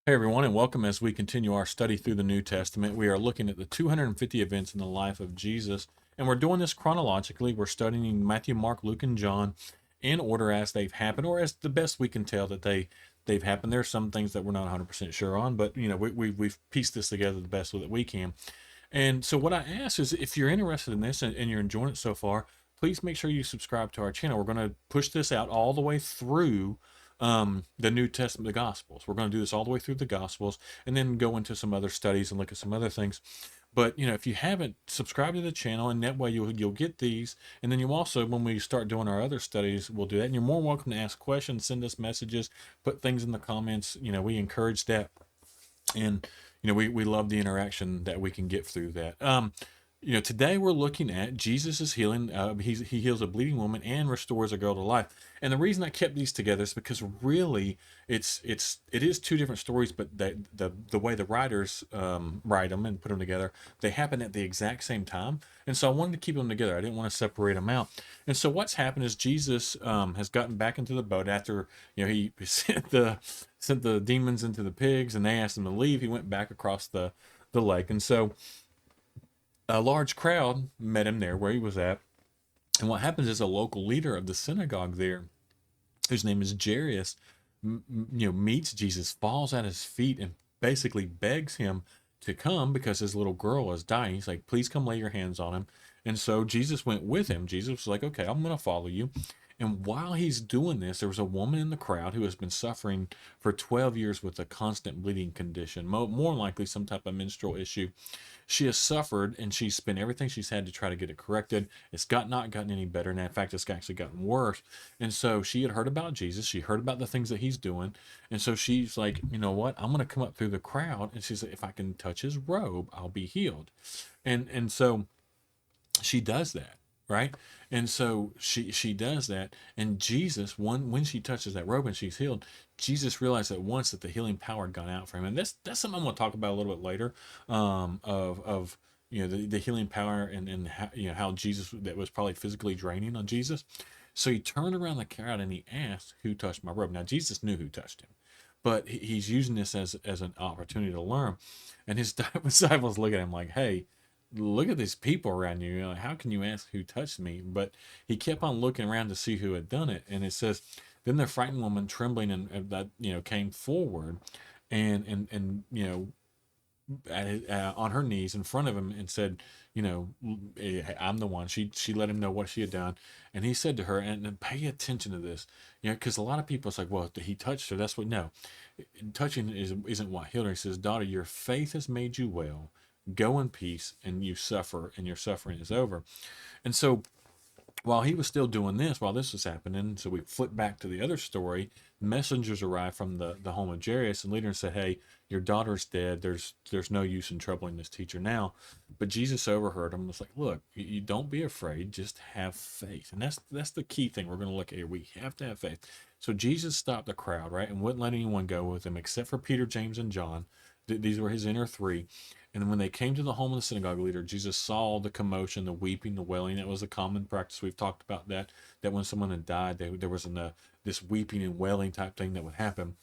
Hey everyone, and welcome as we continue our study through the New Testament. We are looking at the 250 events in the life of Jesus, and we're doing this chronologically. We're studying Matthew, Mark, Luke, and John in order as they've happened, or as the best we can tell that they've happened. There are some things that we're not 100% sure on, but we've pieced this together the best that we can. And so what I ask is, if you're interested in this and you're enjoying it so far, please make sure you subscribe to our channel. We're going to push this out all the way through the New Testament, the Gospels. We're going to do this all the way through the Gospels, and then go into some other studies and look at some other things. But if you haven't subscribed to the channel, and that way you'll get these, and then you also, when we start doing our other studies, we'll do that. And you're more welcome to ask questions, send us messages, put things in the comments. We encourage that, and we love the interaction that we can get through that. Today we're looking at Jesus is healing. He heals a bleeding woman and restores a girl to life. And the reason I kept these together is because really it is two different stories, but the way the writers write them and put them together, they happen at the exact same time. And so I wanted to keep them together. I didn't want to separate them out. And so what's happened is Jesus has gotten back into the boat after he sent the demons into the pigs, and they asked him to leave. He went back across the lake, and so a large crowd met him there where he was at. And what happens is a local leader of the synagogue there, whose name is Jairus, meets Jesus, falls at his feet, and basically begs him to come because his little girl is dying. He's like, please come lay your hands on him. And so Jesus went with him. Jesus was like, okay, I'm going to follow you. And while he's doing this, there was a woman in the crowd who has been suffering for 12 years with a constant bleeding condition, more likely some type of menstrual issue. She has suffered, and she's spent everything she's had to try to get it corrected. It's not gotten any better. And in fact, it's actually gotten worse. And so she had heard about Jesus. She heard about the things that he's doing. And so she's like, you know what? I'm going to come up through the crowd. And she's like, if I can touch his robe, I'll be healed. And so she does that, right? And so she does that, and Jesus, when she touches that robe and she's healed, Jesus realized at once that the healing power had gone out for him. And that's something I'm going to talk about a little bit later, of the healing power, and how, how Jesus, that was probably physically draining on Jesus. So he turned around the crowd and he asked, who touched my robe? Now Jesus knew who touched him, but he's using this as an opportunity to learn. And his disciples look at him like, hey, look at these people around you. How can you ask who touched me? But he kept on looking around to see who had done it. And it says, then the frightened woman, trembling and that came forward, and on her knees in front of him, and said, I'm the one. She let him know what she had done, and he said to her, and pay attention to this, because a lot of people, it's like, well, he touched her. That's what. No, touching isn't what healed her. He says, daughter, your faith has made you well. Go in peace, and you suffer, and your suffering is over. And so while he was still doing this, while this was happening, so we flip back to the other story. Messengers arrived from the home of Jairus, and leader said, hey, your daughter's dead. There's no use in troubling this teacher now. But Jesus overheard him and was like, look, you don't be afraid, just have faith. And that's the key thing we're going to look at here. We have to have faith. So Jesus stopped the crowd, right, and wouldn't let anyone go with him except for Peter, James, and John. These were his inner three. And when they came to the home of the synagogue leader, Jesus saw the commotion, the weeping, the wailing. That was a common practice. We've talked about that when someone had died, there was this weeping and wailing type thing that would happen,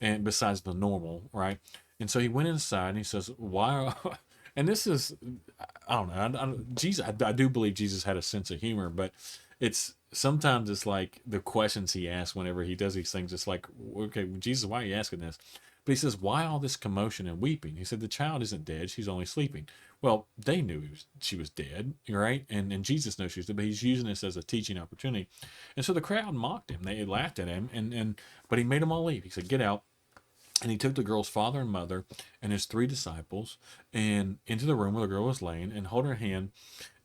and besides the normal, right? And so he went inside and he says, why are, and this is, I don't know, I do believe Jesus had a sense of humor, but sometimes it's like the questions he asks whenever he does these things. It's like, okay, Jesus, why are you asking this? But he says, why all this commotion and weeping? He said, the child isn't dead. She's only sleeping. Well, they knew she was dead, right? And Jesus knows she was dead, but he's using this as a teaching opportunity. And so the crowd mocked him. They laughed at him, but he made them all leave. He said, get out. And he took the girl's father and mother and his three disciples and into the room where the girl was laying, and hold her hand.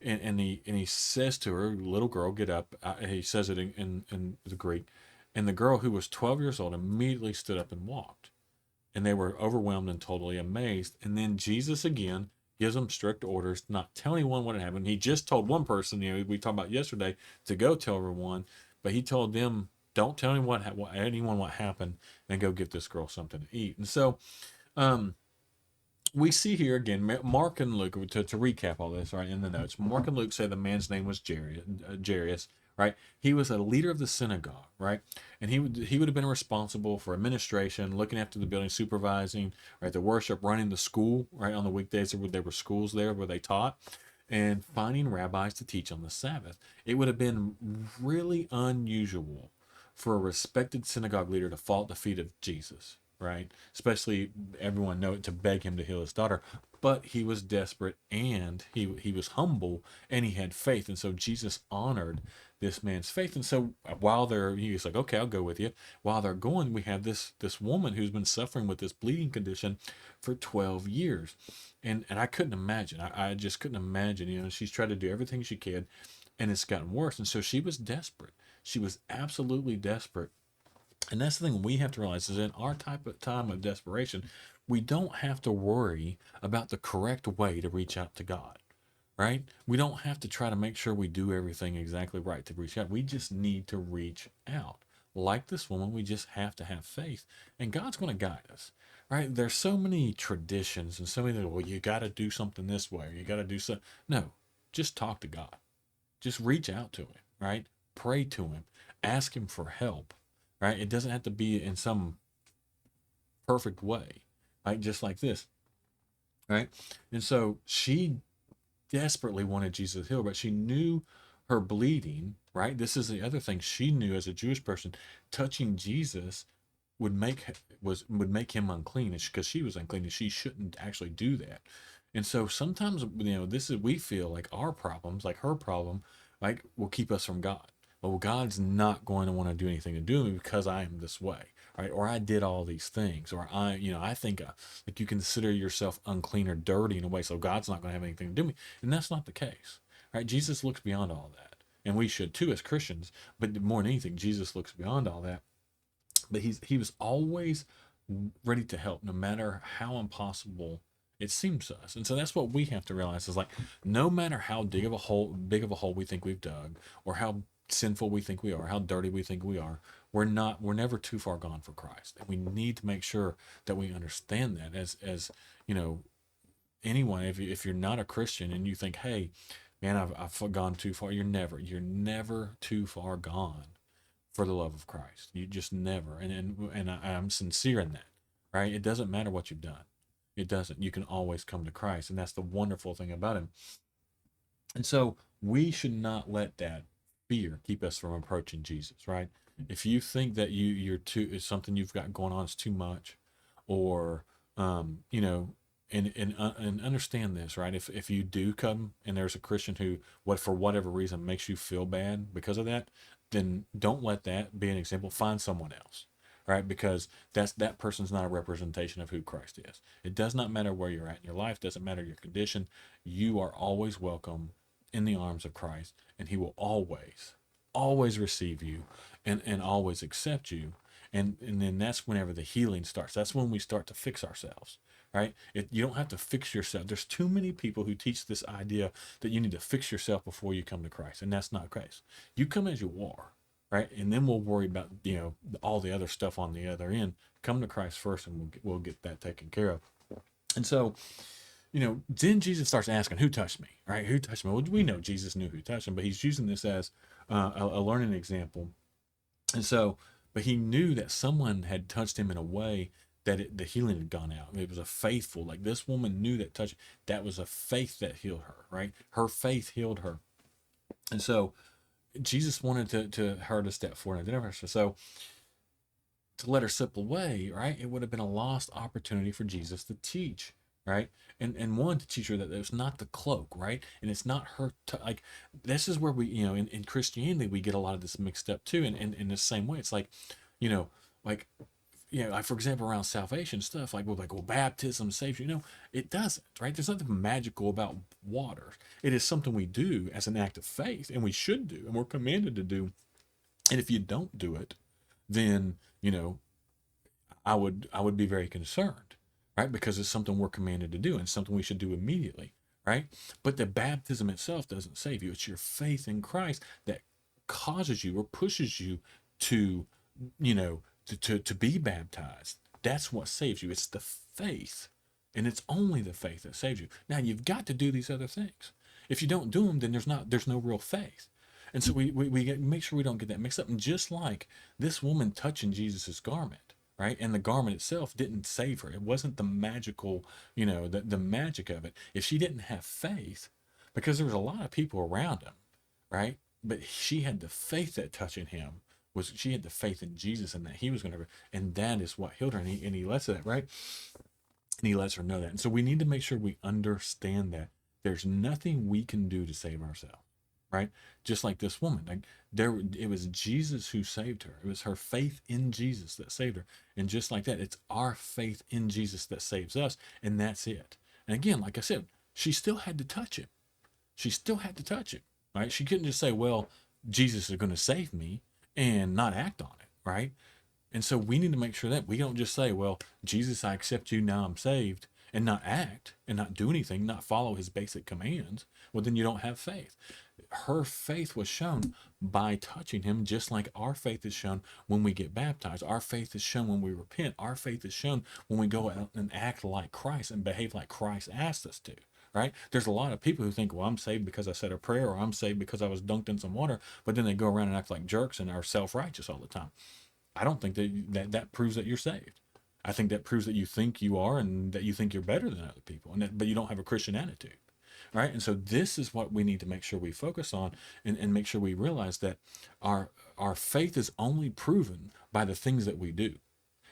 And he says to her, little girl, get up. He says it in the Greek. And the girl, who was 12 years old, immediately stood up and walked. And they were overwhelmed and totally amazed. And then Jesus again gives them strict orders, not tell anyone what had happened. He just told one person, we talked about yesterday, to go tell everyone, but he told them, don't tell anyone what happened, and go get this girl something to eat. And so we see here again, Mark and Luke, to recap all this, right, in the notes. Mark and Luke say the man's name was Jairus, right? He was a leader of the synagogue, right? And he would have been responsible for administration, looking after the building, supervising, right, the worship, running the school, right, on the weekdays there were schools there where they taught, and finding rabbis to teach on the Sabbath. It would have been really unusual for a respected synagogue leader to fall at the feet of Jesus, right? Especially everyone know it, to beg him to heal his daughter. But he was desperate, and he was humble, and he had faith, and so Jesus honored this man's faith. And so while he's like, okay, I'll go with you. While they're going, we have this woman who's been suffering with this bleeding condition for 12 years, and I couldn't imagine. I just couldn't imagine. She's tried to do everything she could, and it's gotten worse. And so she was desperate. She was absolutely desperate. And that's the thing we have to realize, is in our type of time of desperation, we don't have to worry about the correct way to reach out to God, right? We don't have to try to make sure we do everything exactly right to reach out. We just need to reach out. Like this woman, we just have to have faith, and God's going to guide us, right? There's so many traditions and so many, well, you got to do something this way, or you got to do so. No, just talk to God. Just reach out to him, right? Pray to him. Ask him for help, right? It doesn't have to be in some perfect way, right? Just like this, right? And so she desperately wanted Jesus to heal, but she knew her bleeding, right? This is the other thing she knew as a Jewish person. Touching Jesus would make him unclean, because she was unclean and she shouldn't actually do that. And so sometimes, this is, we feel like our problems, like her problem, like, will keep us from God. Well, God's not going to want to do anything to do with me because I am this way, right? Or I did all these things, or I think, like, you consider yourself unclean or dirty in a way, so God's not going to have anything to do with me. And that's not the case, right? Jesus looks beyond all that. And we should too as Christians, but more than anything, Jesus looks beyond all that. But he was always ready to help, no matter how impossible it seems to us. And so that's what we have to realize, is like, no matter how big of a hole we think we've dug, or how sinful we think we are, how dirty we think we are, we're never too far gone for Christ. And we need to make sure that we understand that, as you know, anyone, if you're not a Christian and you think, hey, man, I've gone too far, you're never too far gone for the love of Christ. You just never. And I'm sincere in that, right? It doesn't matter what you've done. It doesn't. You can always come to Christ, and that's the wonderful thing about him. And so we should not let that fear keep us from approaching Jesus, right? If you think that you're too, it's something you've got going on is too much, or you know, and understand this, right? If you do come and there's a Christian who, for whatever reason, makes you feel bad because of that, then don't let that be an example. Find someone else, right? Because that person's not a representation of who Christ is. It does not matter where you're at in your life. Doesn't matter your condition. You are always welcome in the arms of Christ, and he will always receive you, and always accept you. And then that's whenever the healing starts. That's when we start to fix ourselves, right? You don't have to fix yourself. There's too many people who teach this idea that you need to fix yourself before you come to Christ, and that's not Christ. You come as you are, right? And then we'll worry about, all the other stuff on the other end. Come to Christ first, and we'll get that taken care of. And so, then Jesus starts asking, who touched me, right? Who touched me? Well, we know Jesus knew who touched him, but he's using this as a learning example. And so, but he knew that someone had touched him in a way that the healing had gone out. It was a faithful, like, this woman knew that was a faith that healed her, right? Her faith healed her. And so Jesus wanted her to step forward and deliver her. So to let her slip away, right? It would have been a lost opportunity for Jesus to teach, right? And one, to teach her that it's not the cloak, right? And it's not her, like, this is where we, in Christianity, we get a lot of this mixed up too. And in the same way, it's like, like, like, for example, around salvation stuff, like, well, baptism saves you. It doesn't, right? There's nothing magical about water. It is something we do as an act of faith, and we should do, and we're commanded to do. And if you don't do it, then, I would be very concerned, right? Because it's something we're commanded to do, and something we should do immediately, right? But the baptism itself doesn't save you. It's your faith in Christ that causes you or pushes you to, to be baptized. That's what saves you. It's the faith, and it's only the faith that saves you. Now, you've got to do these other things. If you don't do them, then there's no real faith. And so we make sure we don't get that mixed up. And just like this woman touching Jesus's garment, right? And the garment itself didn't save her. It wasn't the magical, the magic of it. If she didn't have faith, because there was a lot of people around him, right? But she had the faith that touching him was, she had the faith in Jesus and that he was going to, and that is what healed her. And he lets that, right? And he lets her know that. And so we need to make sure we understand that there's nothing we can do to save ourselves, right? Just like this woman, like it was Jesus who saved her. It was her faith in Jesus that saved her. And just like that, it's our faith in Jesus that saves us. And that's it. And again, like I said, she still had to touch him. She still had to touch him, right? She couldn't just say, well, Jesus is going to save me and not act on it, right? And so we need to make sure that we don't just say, well, Jesus, I accept you, now I'm saved, and not act and not do anything, not follow his basic commands. Well, then you don't have faith. Her faith was shown by touching him, just like our faith is shown when we get baptized. Our faith is shown when we repent. Our faith is shown when we go out and act like Christ and behave like Christ asked us to. Right? There's a lot of people who think, well, I'm saved because I said a prayer, or I'm saved because I was dunked in some water, but then they go around and act like jerks and are self-righteous all the time. I don't think that proves that you're saved. I think that proves that you think you are and that you think you're better than other people, but you don't have a Christian attitude, right? And so this is what we need to make sure we focus on, and make sure we realize that our faith is only proven by the things that we do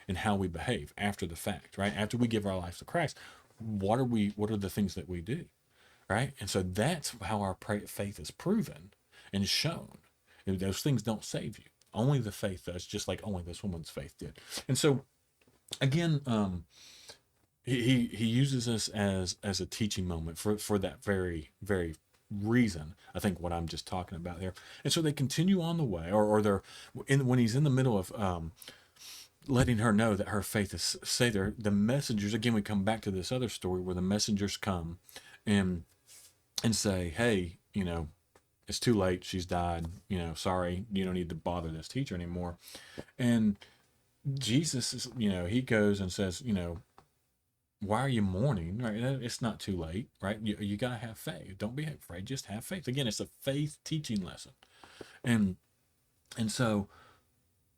and how we behave after the fact, right? After we give our lives to Christ, what are the things that we do, right? And so that's how our faith is proven and shown. Those things don't save you. Only the faith does, just like only this woman's faith did. And so, again, he uses this as a teaching moment for that very, very reason. I think what I'm just talking about there. And so they continue on the way, or they're when he's in the middle of letting her know that her faith is saved. The messengers, again, we come back to this other story where the messengers come and say, hey, it's too late. She's died. Sorry, you don't need to bother this teacher anymore. And Jesus is, he goes and says, why are you mourning? Right? It's not too late, right? You got to have faith. Don't be afraid. Just have faith. Again, it's a faith teaching lesson. And so,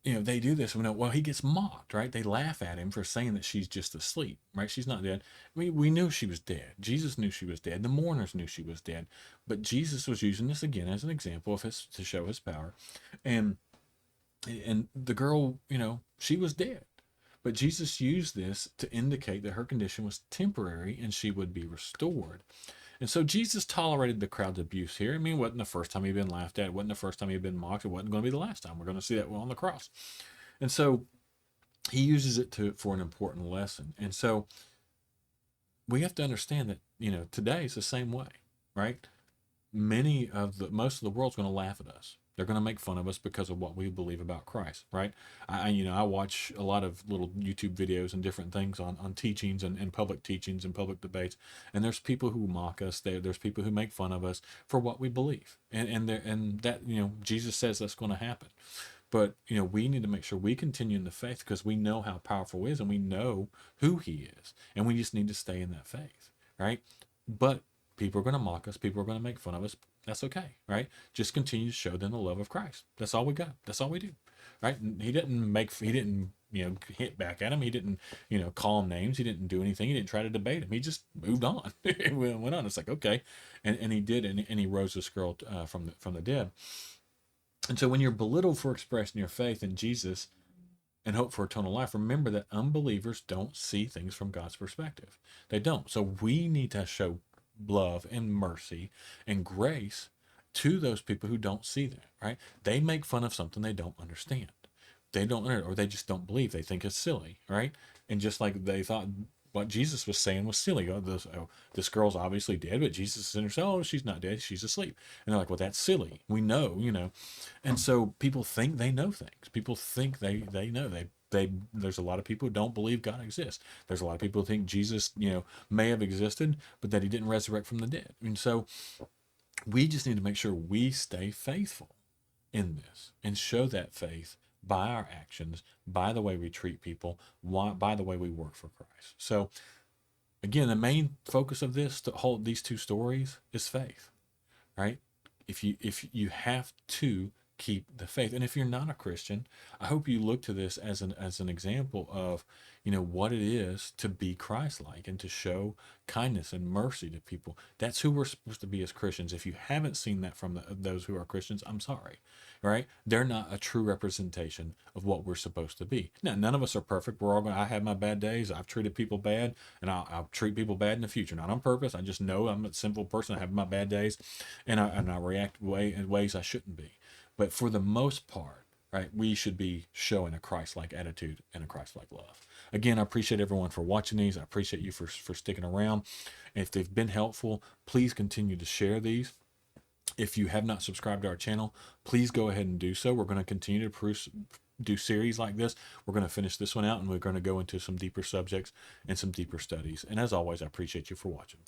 they do this. Well, he gets mocked, right? They laugh at him for saying that she's just asleep, right? She's not dead. We knew she was dead. Jesus knew she was dead. The mourners knew she was dead. But Jesus was using this again as an example of to show his power. And the girl, she was dead. But Jesus used this to indicate that her condition was temporary and she would be restored. And so Jesus tolerated the crowd's abuse here. It wasn't the first time he'd been laughed at. It wasn't the first time he'd been mocked. It wasn't going to be the last time. We're going to see that on the cross. And so he uses it for an important lesson. And so we have to understand that, today is the same way, right? Most of the world's going to laugh at us. They're going to make fun of us because of what we believe about Christ, right? I watch a lot of little YouTube videos and different things on teachings and public teachings and public debates. And there's people who mock us. There's people who make fun of us for what we believe. And that, Jesus says that's going to happen. But, we need to make sure we continue in the faith because we know how powerful he is and we know who he is. And we just need to stay in that faith, right? But people are going to mock us. People are going to make fun of us. That's okay, right? Just continue to show them the love of Christ. That's all we got. That's all we do, right? He didn't, hit back at him. He didn't, call him names. He didn't do anything. He didn't try to debate him. He just moved on. Went on. It's like, okay. And he did, and he rose this girl from the dead. And so when you're belittled for expressing your faith in Jesus and hope for eternal life, remember that unbelievers don't see things from God's perspective. They don't. So we need to show love and mercy and grace to those people who don't see that, right? They make fun of something they don't understand. They don't, or they just don't believe. They think it's silly, right? And just like they thought what Jesus was saying was silly. This girl's obviously dead, but Jesus is in her saying, oh, she's not dead, she's asleep. And they're like, well, that's silly. We know, And so people think they know things. People think they know. There's a lot of people who don't believe God exists. There's a lot of people who think Jesus, may have existed, but that he didn't resurrect from the dead. And so we just need to make sure we stay faithful in this and show that faith by our actions, by the way we treat people, by the way we work for Christ. So again, the main focus of this to hold these two stories is faith, right? if you have to keep the faith. And if you're not a Christian, I hope you look to this as an example of, what it is to be Christ-like and to show kindness and mercy to people. That's who we're supposed to be as Christians. If you haven't seen that from those who are Christians, I'm sorry, right? They're not a true representation of what we're supposed to be. Now, none of us are perfect. We're all going. I have my bad days. I've treated people bad, and I'll treat people bad in the future. Not on purpose. I just know I'm a sinful person. I have my bad days, and I react in ways I shouldn't be. But for the most part, right, we should be showing a Christ-like attitude and a Christ-like love. Again, I appreciate everyone for watching these. I appreciate you for sticking around. If they've been helpful, please continue to share these. If you have not subscribed to our channel, please go ahead and do so. We're going to continue to do series like this. We're going to finish this one out, and we're going to go into some deeper subjects and some deeper studies. And as always, I appreciate you for watching.